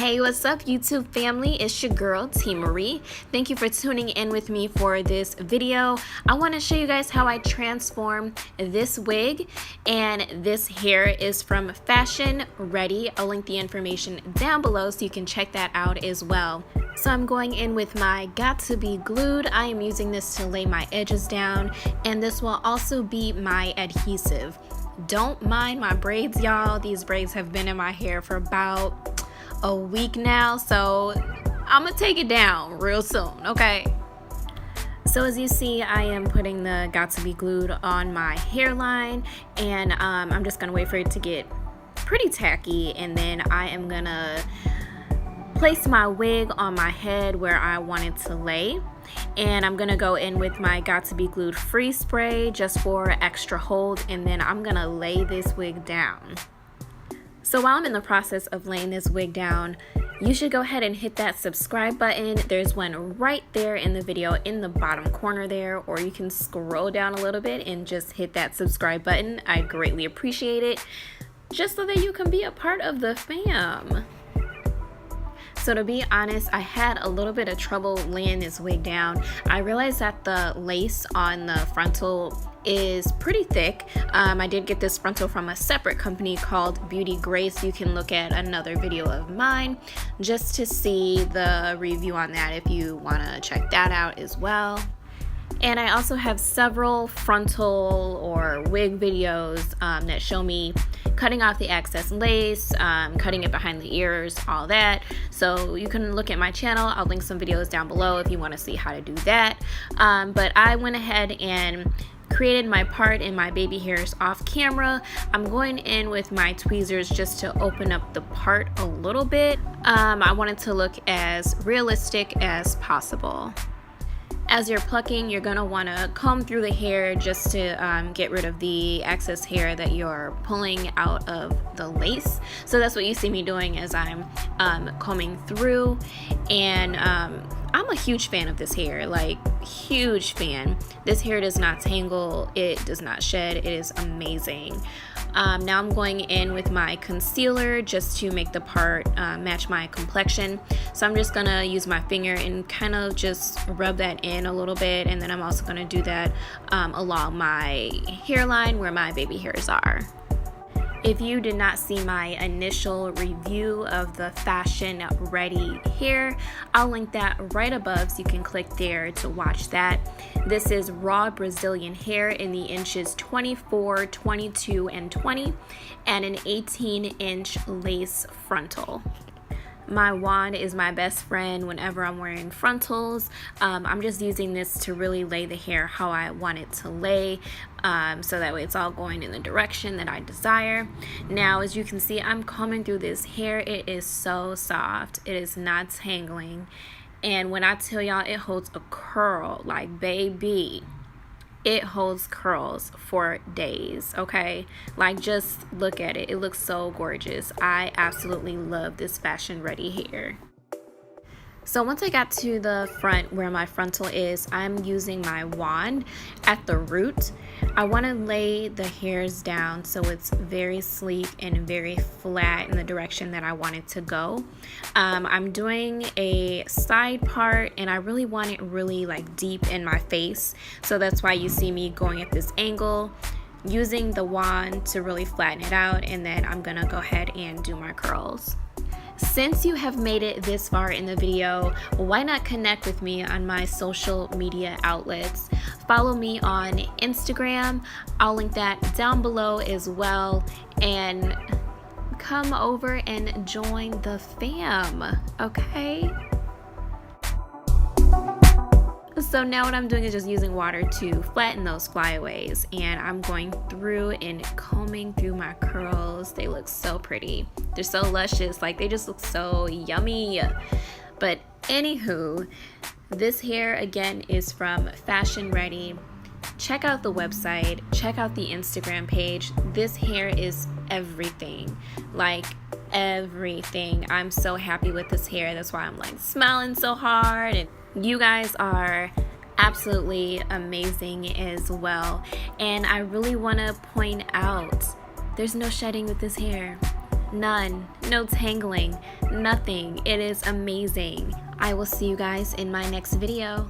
Hey, what's up YouTube family? It's your girl T Marie. Thank you for tuning in with me for this video. I want to show you guys how I transform this wig, and this hair is from Fashion Reddy. I'll link the information down below so you can check that out as well. So I'm going in with my Got To Be Glued. I am using this to lay my edges down, and this will also be my adhesive. Don't mind my braids, y'all. These braids have been in my hair for about a week now, so I'm gonna take it down real soon, okay? So as you see, I am putting the Got To Be Glued on my hairline, and I'm just gonna wait for it to get pretty tacky, and then I am gonna place my wig on my head where I want it to lay. And I'm gonna go in with my Got To Be Glued freeze spray just for extra hold, and then I'm gonna lay this wig down. So while I'm in the process of laying this wig down, you should go ahead and hit that subscribe button. There's one right there in the video in the bottom corner there, or you can scroll down a little bit and just hit that subscribe button. I greatly appreciate it, just so that you can be a part of the fam. So to be honest, I had a little bit of trouble laying this wig down. I realized that the lace on the frontal is pretty thick. I did get this frontal from a separate company called Beauty Grace. You can look at another video of mine just to see the review on that if you want to check that out as well. And I also have several frontal or wig videos that show me cutting off the excess lace, cutting it behind the ears, all that. So you can look at my channel. I'll link some videos down below if you want to see how to do that. But I went ahead and created my part in my baby hairs off camera. I'm going in with my tweezers just to open up the part a little bit. I want it to look as realistic as possible. As you're plucking, you're gonna wanna comb through the hair just to get rid of the excess hair that you're pulling out of the lace. So that's what you see me doing as I'm combing through. And I'm a huge fan of this hair, like huge fan. This hair does not tangle, it does not shed, it is amazing. Now I'm going in with my concealer just to make the part match my complexion. So I'm just gonna use my finger and kind of just rub that in a little bit, and then I'm also gonna do that along my hairline where my baby hairs are. If you did not see my initial review of the Fashion Reddy hair, I'll link that right above so you can click there to watch that. This is raw Brazilian hair in the inches 24, 22, and 20, and an 18-inch lace frontal. My wand is my best friend whenever I'm wearing frontals. I'm just using this to really lay the hair how I want it to lay, so that way it's all going in the direction that I desire. Now, as you can see, I'm combing through this hair. It is so soft. It is not tangling. And when I tell y'all it holds a curl, like baby, it holds curls for days, okay? Like, just look at it. It looks so gorgeous. I absolutely love this Fashion Reddy hair. So once I got to the front where my frontal is, I'm using my wand at the root. I want to lay the hairs down so it's very sleek and very flat in the direction that I want it to go. I'm doing a side part, and I really want it really like deep in my face. So that's why you see me going at this angle, using the wand to really flatten it out, and then I'm gonna go ahead and do my curls. Since you have made it this far in the video, why not connect with me on my social media outlets? Follow me on Instagram. I'll link that down below as well. And come over and join the fam, okay? So now what I'm doing is just using water to flatten those flyaways, and I'm going through and combing through my curls. They look so pretty. They're so luscious, like they just look so yummy. But anywho, this hair again is from Fashion Reddy. Check out the website, check out the Instagram page. This hair is everything, like everything. I'm so happy with this hair. That's why I'm like smiling so hard, and you guys are absolutely amazing as well. And I really want to point out, there's no shedding with this hair. None. No tangling. Nothing. It is amazing. I will see you guys in my next video.